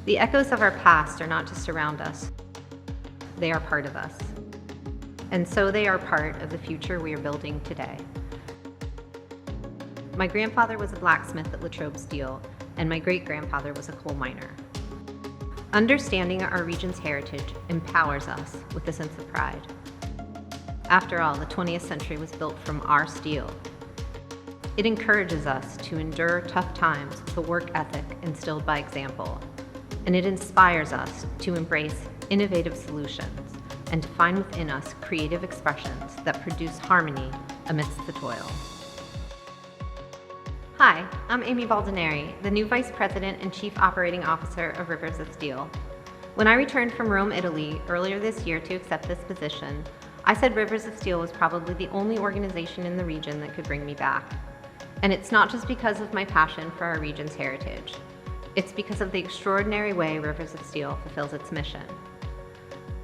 The echoes of our past are not just around us, they are part of us. And so they are part of the future we are building today. My grandfather was a blacksmith at Latrobe Steel, and my great-grandfather was a coal miner. Understanding our region's heritage empowers us with a sense of pride. After all, the 20th century was built from our steel. It encourages us to endure tough times with a work ethic instilled by example, and it inspires us to embrace innovative solutions and to find within us creative expressions that produce harmony amidst the toil. Hi, I'm Amy Baldineri, the new Vice President and Chief Operating Officer of Rivers of Steel. When I returned from Rome, Italy earlier this year to accept this position, I said Rivers of Steel was probably the only organization in the region that could bring me back. And it's not just because of my passion for our region's heritage. It's because of the extraordinary way Rivers of Steel fulfills its mission.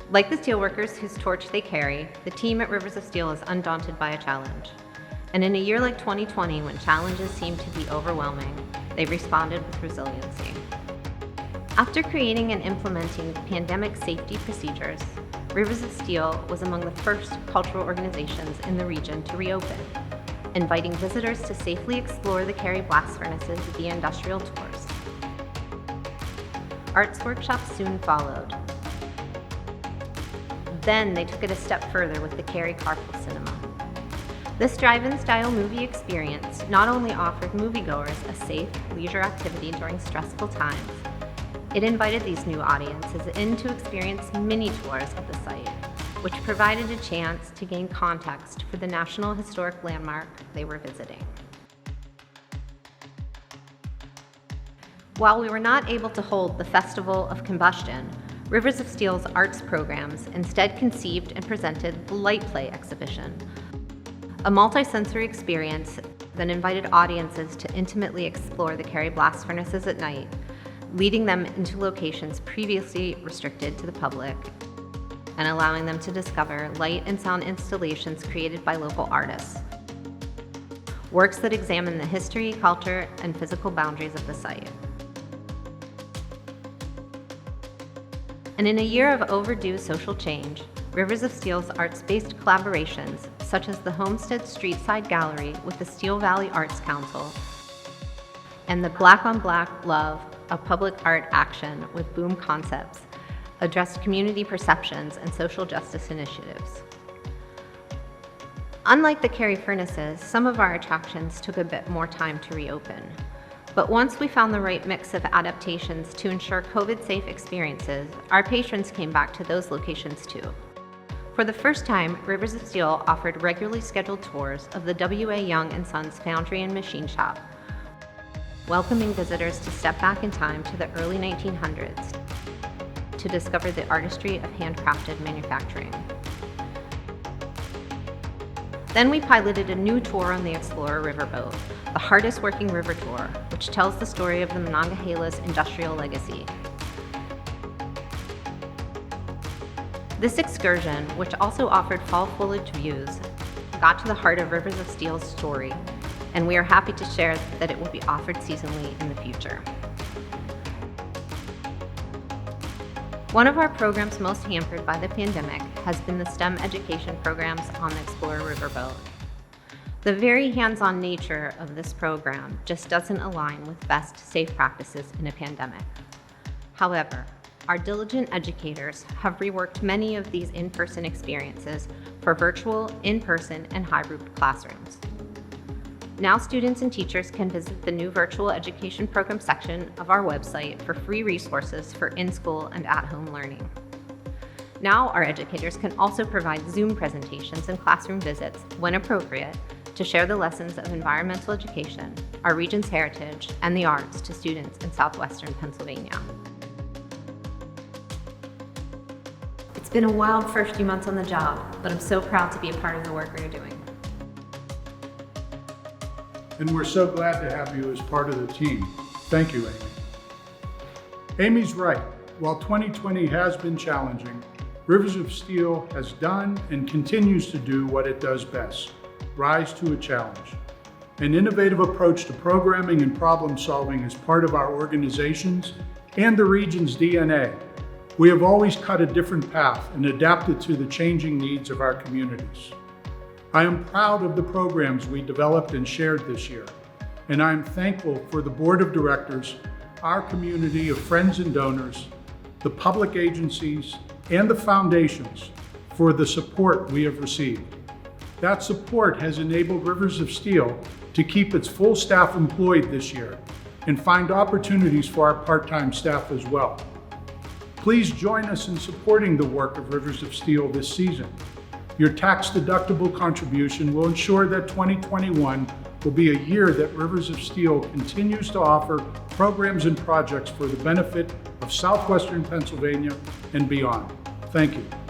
Like the steelworkers whose torch they carry, the team at Rivers of Steel is undaunted by a challenge. And in a year like 2020, when challenges seemed to be overwhelming, they responded with resiliency. After creating and implementing pandemic safety procedures, Rivers of Steel was among the first cultural organizations in the region to reopen, inviting visitors to safely explore the Carrie blast furnaces via industrial tours. Arts workshops soon followed. Then they took it a step further with the Carrie Carpool Cinema. This drive-in style movie experience not only offered moviegoers a safe, leisure activity during stressful times, it invited these new audiences in to experience mini tours of the site, which provided a chance to gain context for the National Historic Landmark they were visiting. While we were not able to hold the Festival of Combustion, Rivers of Steel's arts programs instead conceived and presented the LightPlay exhibition, a multi-sensory experience that invited audiences to intimately explore the Carrie blast furnaces at night, leading them into locations previously restricted to the public and allowing them to discover light and sound installations created by local artists, works that examine the history, culture, and physical boundaries of the site. And in a year of overdue social change, Rivers of Steel's arts-based collaborations, such as the Homestead Streetside Gallery with the Steel Valley Arts Council and the Black on Black Love, a public art action with Boom Concepts, addressed community perceptions and social justice initiatives. Unlike the Carrie furnaces, some of our attractions took a bit more time to reopen. But once we found the right mix of adaptations to ensure COVID-safe experiences, our patrons came back to those locations too. For the first time, Rivers of Steel offered regularly scheduled tours of the W.A. Young & Sons Foundry and Machine Shop, welcoming visitors to step back in time to the early 1900s to discover the artistry of handcrafted manufacturing. Then we piloted a new tour on the Explorer Riverboat, the hardest working river tour, which tells the story of the Monongahela's industrial legacy. This excursion, which also offered fall foliage views, got to the heart of Rivers of Steel's story, and we are happy to share that it will be offered seasonally in the future. One of our programs most hampered by the pandemic has been the STEM education programs on the Explorer Riverboat. The very hands-on nature of this program just doesn't align with best safe practices in a pandemic. However, our diligent educators have reworked many of these in-person experiences for virtual, in-person, and hybrid classrooms. Now students and teachers can visit the new virtual education program section of our website for free resources for in-school and at-home learning. Now our educators can also provide Zoom presentations and classroom visits when appropriate to share the lessons of environmental education, our region's heritage, and the arts to students in southwestern Pennsylvania. It's been a wild first few months on the job, but I'm so proud to be a part of the work we are doing. And we're so glad to have you as part of the team. Thank you, Amy. Amy's right. While 2020 has been challenging, Rivers of Steel has done and continues to do what it does best, rise to a challenge. An innovative approach to programming and problem solving is part of our organization's and the region's DNA. We have always cut a different path and adapted to the changing needs of our communities. I am proud of the programs we developed and shared this year, and I am thankful for the Board of Directors, our community of friends and donors, the public agencies, and the foundations for the support we have received. That support has enabled Rivers of Steel to keep its full staff employed this year and find opportunities for our part-time staff as well. Please join us in supporting the work of Rivers of Steel this season. Your tax-deductible contribution will ensure that 2021 will be a year that Rivers of Steel continues to offer programs and projects for the benefit of Southwestern Pennsylvania and beyond. Thank you.